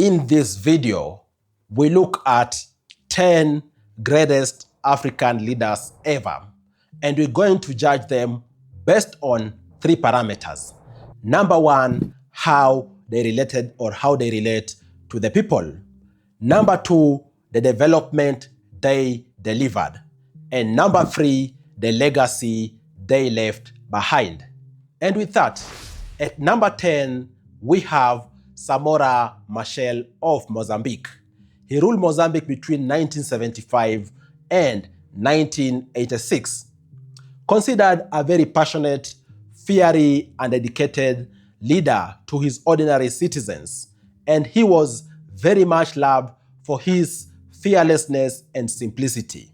In this video, we look at 10 greatest African leaders ever, and we're going to judge them based on three parameters. Number one, how they related or how they relate to the people. Number two, the development they delivered. And number three, the legacy they left behind. And with that, at number 10, we have Samora Machel of Mozambique. He ruled Mozambique between 1975 and 1986. Considered a very passionate, fiery, and dedicated leader to his ordinary citizens, and he was very much loved for his fearlessness and simplicity.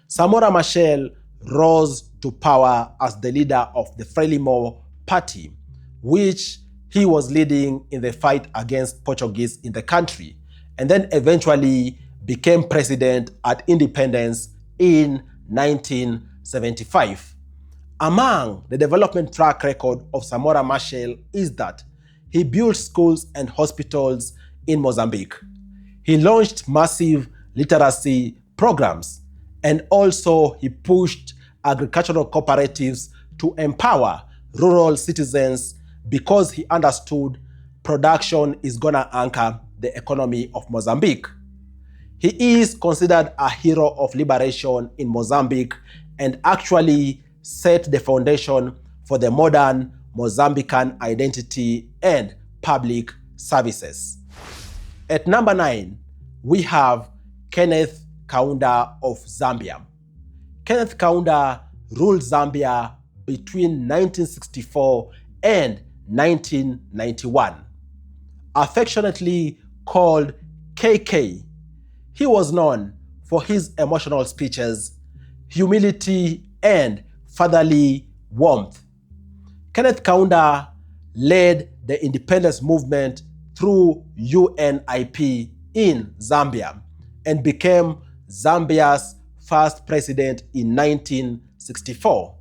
Samora Machel rose to power as the leader of the Frelimo party, which he was leading in the fight against Portuguese in the country, and then eventually became president at independence in 1975. Among the development track record of Samora Machel is that he built schools and hospitals in Mozambique. He launched massive literacy programs, and also he pushed agricultural cooperatives to empower rural citizens because he understood production is going to anchor the economy of Mozambique. He is considered a hero of liberation in Mozambique and actually set the foundation for the modern Mozambican identity and public services. At number 9, we have Kenneth Kaunda of Zambia. Kenneth Kaunda ruled Zambia between 1964 and 1991. Affectionately called KK, he was known for his emotional speeches, humility, and fatherly warmth. Kenneth Kaunda led the independence movement through UNIP in Zambia and became Zambia's first president in 1964.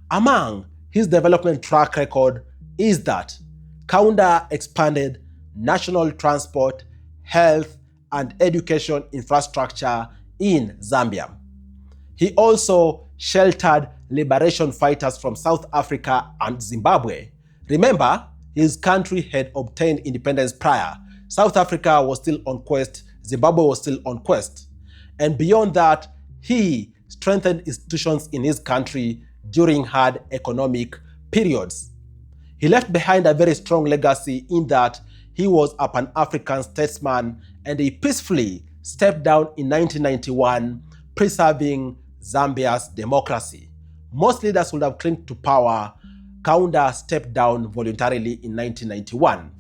Among his development track record is that Kaunda expanded national transport, health, and education infrastructure in Zambia. He also sheltered liberation fighters from South Africa and Zimbabwe. Remember, his country had obtained independence prior. South Africa was still on quest, Zimbabwe was still on quest. And beyond that, he strengthened institutions in his country during hard economic periods. He left behind a very strong legacy in that he was a Pan-African statesman, and he peacefully stepped down in 1991, preserving Zambia's democracy. Most leaders would have clinged to power. Kaunda stepped down voluntarily in 1991.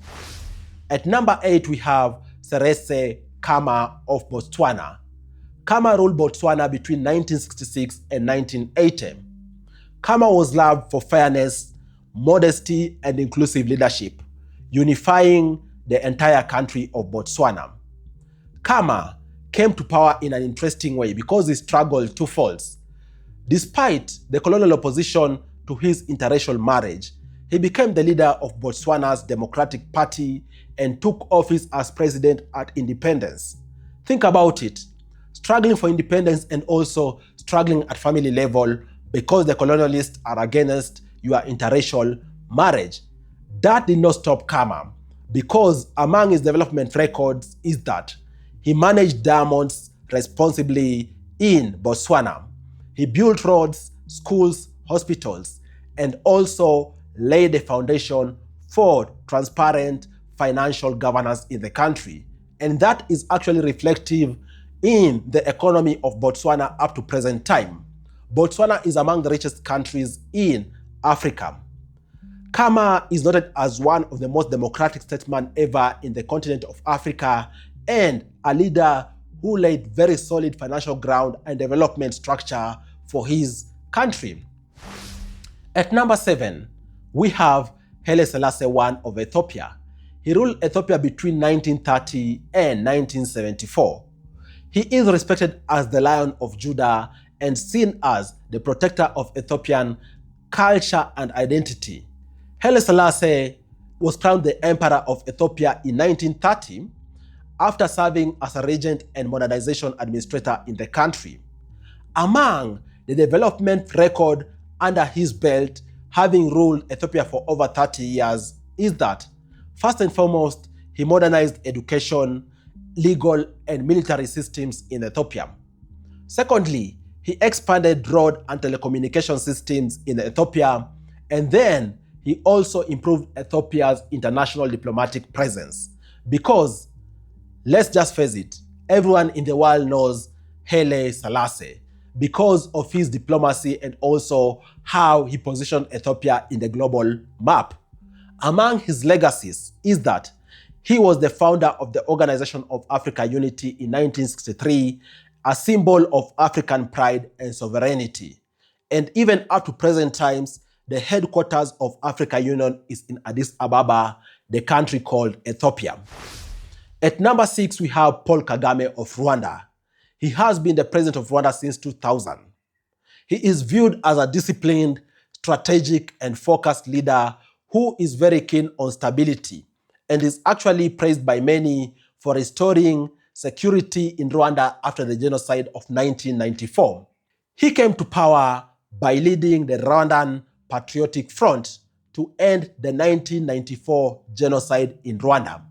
At number 8, we have Seretse Khama of Botswana. Khama ruled Botswana between 1966 and 1980. Khama was loved for fairness, modesty, and inclusive leadership, unifying the entire country of Botswana. Khama came to power in an interesting way because he struggled twofold. Despite the colonial opposition to his interracial marriage, he became the leader of Botswana's Democratic Party and took office as president at independence. Think about it, struggling for independence and also struggling at family level because the colonialists are against your interracial marriage. That did not stop Khama, because among his development records is that he managed diamonds responsibly in Botswana. He built roads, schools, hospitals, and also laid the foundation for transparent financial governance in the country. And that is actually reflective in the economy of Botswana up to present time. Botswana is among the richest countries in Africa. Khama is noted as one of the most democratic statesmen ever in the continent of Africa and a leader who laid very solid financial ground and development structure for his country. At number 7, we have Haile Selassie I of Ethiopia. He ruled Ethiopia between 1930 and 1974. He is respected as the Lion of Judah and seen as the protector of Ethiopian culture and identity. Haile Selassie was crowned the Emperor of Ethiopia in 1930 after serving as a regent and modernization administrator in the country. Among the development record under his belt, having ruled Ethiopia for over 30 years, is that, first and foremost, he modernized education, legal, and military systems in Ethiopia. Secondly, he expanded road and telecommunication systems in Ethiopia, and then he also improved Ethiopia's international diplomatic presence. Because, let's just face it, everyone in the world knows Haile Selassie because of his diplomacy and also how he positioned Ethiopia in the global map. Among his legacies is that he was the founder of the Organization of African Unity in 1963, a symbol of African pride and sovereignty. And even up to present times, the headquarters of African Union is in Addis Ababa, the country called Ethiopia. At number 6, we have Paul Kagame of Rwanda. He has been the president of Rwanda since 2000. He is viewed as a disciplined, strategic, and focused leader who is very keen on stability and is actually praised by many for restoring security in Rwanda after the genocide of 1994. He came to power by leading the Rwandan Patriotic Front to end the 1994 genocide in Rwanda.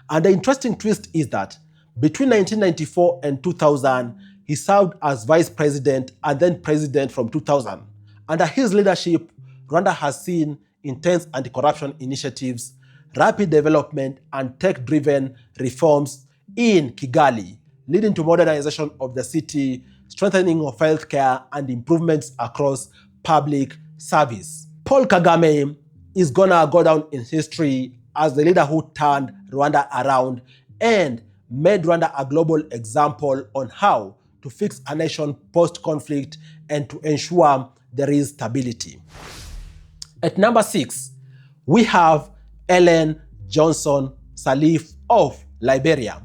And the interesting twist is that between 1994 and 2000, he served as vice president and then president from 2000. Under his leadership, Rwanda has seen intense anti-corruption initiatives, rapid development, and tech-driven reforms in Kigali, leading to modernization of the city, strengthening of healthcare, and improvements across public service. Paul Kagame is gonna go down in history as the leader who turned Rwanda around and made Rwanda a global example on how to fix a nation post-conflict and to ensure there is stability. At number 6, we have Ellen Johnson Sirleaf of Liberia.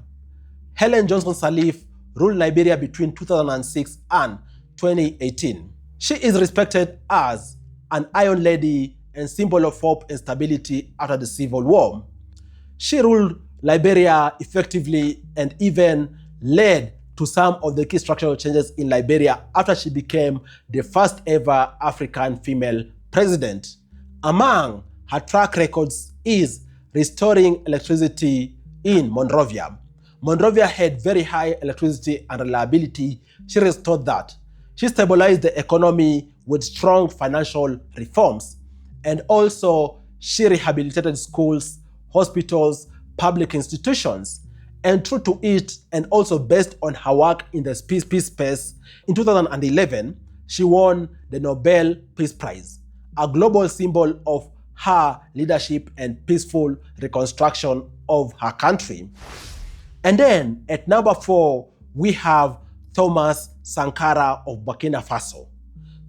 Ellen Johnson Sirleaf ruled Liberia between 2006 and 2018. She is respected as an Iron Lady and symbol of hope and stability after the Civil War. She ruled Liberia effectively and even led to some of the key structural changes in Liberia after she became the first ever African female president. Among her track records is restoring electricity in Monrovia. Monrovia had very high electricity and reliability. She restored that. She stabilized the economy with strong financial reforms. And also, she rehabilitated schools, hospitals, public institutions. And true to it, and also based on her work in the peace space, in 2011, she won the Nobel Peace Prize, a global symbol of her leadership and peaceful reconstruction of her country. And then at number 4, we have Thomas Sankara of Burkina Faso.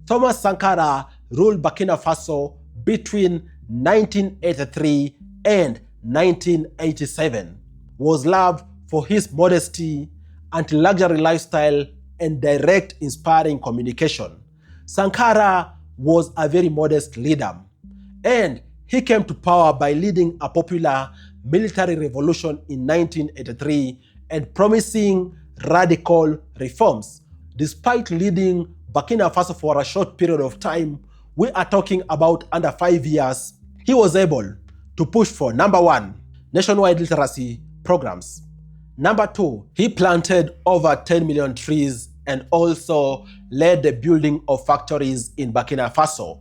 Thomas Sankara ruled Burkina Faso between 1983 and 1987, was loved for his modesty, anti-luxury lifestyle, and direct, inspiring communication. Sankara was a very modest leader, and he came to power by leading a popular military revolution in 1983 and promising radical reforms. Despite leading Burkina Faso for a short period of time, we are talking about under 5 years, he was able to push for number 1, nationwide literacy programs. Number 2, he planted over 10 million trees and also led the building of factories in Burkina Faso.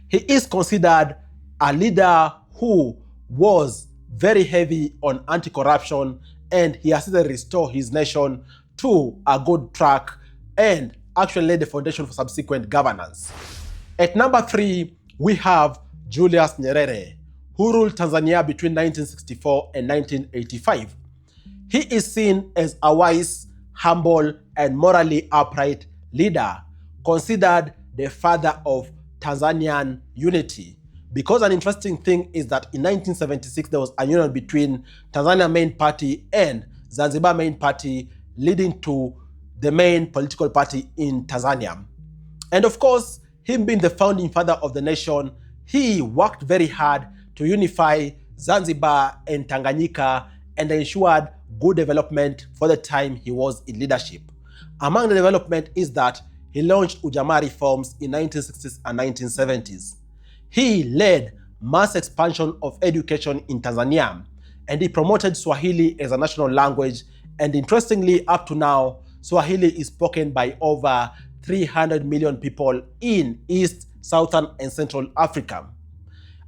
He is considered a leader who was very heavy on anti-corruption, and he assisted to restore his nation to a good track and actually laid the foundation for subsequent governance. At number 3, we have Julius Nyerere, who ruled Tanzania between 1964 and 1985. He is seen as a wise, humble, and morally upright leader, considered the father of Tanzanian unity. Because an interesting thing is that in 1976, there was a union between Tanzania main party and Zanzibar main party, leading to the main political party in Tanzania. And of course, him being the founding father of the nation, he worked very hard to unify Zanzibar and Tanganyika and ensured good development for the time he was in leadership. Among the development is that he launched Ujamaa reforms in 1960s and 1970s. He led mass expansion of education in Tanzania, and he promoted Swahili as a national language, and interestingly, up to now, Swahili is spoken by over 300 million people in East, Southern, and Central Africa.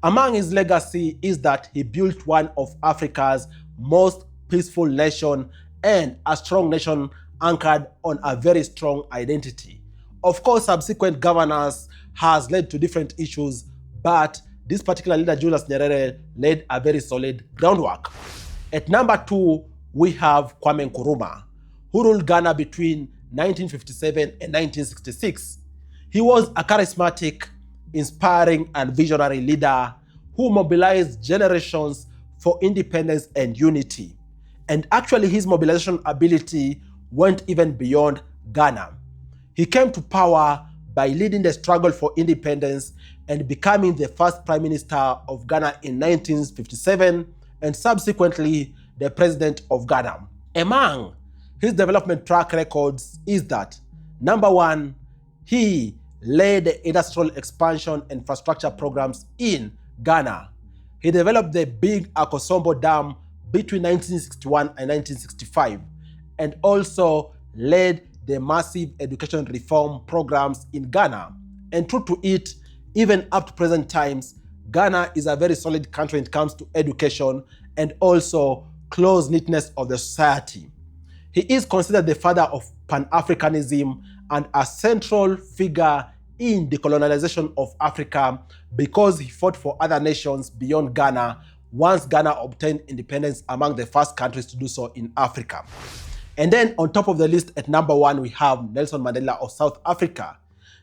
Among his legacy is that he built one of Africa's most peaceful nation and a strong nation anchored on a very strong identity. Of course, subsequent governance has led to different issues, but this particular leader, Julius Nyerere, laid a very solid groundwork. At number 2, we have Kwame Nkrumah, who ruled Ghana between 1957 and 1966. He was a charismatic, inspiring, and visionary leader who mobilized generations for independence and unity. And actually, his mobilization ability went even beyond Ghana. He came to power by leading the struggle for independence and becoming the first Prime Minister of Ghana in 1957 and subsequently the President of Ghana. Among his development track records is that, number 1, he led the industrial expansion and infrastructure programs in Ghana. He developed the big Akosombo Dam between 1961 and 1965 and also led the massive education reform programs in Ghana. And true to it, even up to present times, Ghana is a very solid country when it comes to education and also close-knitness of the society. He is considered the father of Pan-Africanism and a central figure in the colonization of Africa because he fought for other nations beyond Ghana once Ghana obtained independence, among the first countries to do so in Africa. And then on top of the list at number 1, we have Nelson Mandela of South Africa.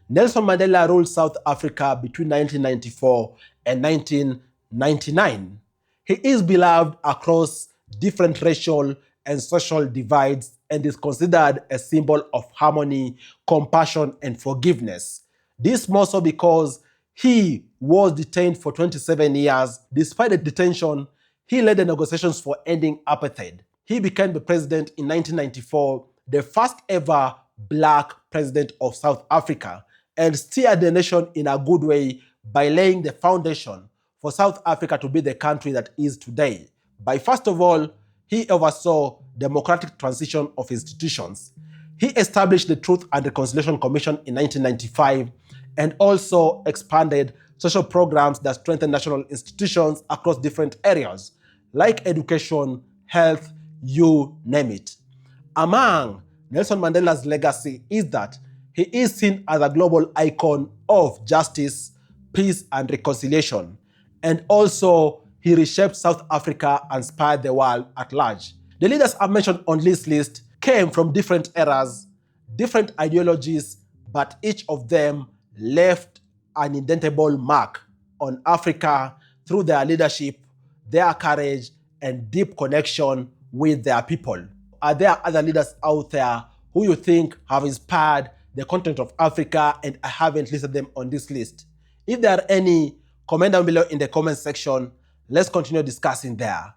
Nelson Mandela ruled South Africa between 1994 and 1999. He is beloved across different racial and social divides and is considered a symbol of harmony, compassion, and forgiveness. This more so because he was detained for 27 years. Despite the detention, he led the negotiations for ending apartheid. He became the president in 1994, the first ever black president of South Africa, and steered the nation in a good way by laying the foundation for South Africa to be the country that is today. By first of all, he oversaw democratic transition of institutions. He established the Truth and Reconciliation Commission in 1995 and also expanded social programs that strengthen national institutions across different areas, like education, health, you name it. Among Nelson Mandela's legacy is that he is seen as a global icon of justice, peace, and reconciliation. And also, he reshaped South Africa and inspired the world at large. The leaders I've mentioned on this list came from different eras, different ideologies, but each of them left an indelible mark on Africa through their leadership, their courage, and deep connection with their people. Are there other leaders out there who you think have inspired the continent of Africa and I haven't listed them on this list? If there are any, comment down below in the comment section. Let's continue discussing there.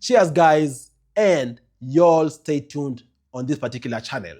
Cheers, guys, and y'all stay tuned on this particular channel.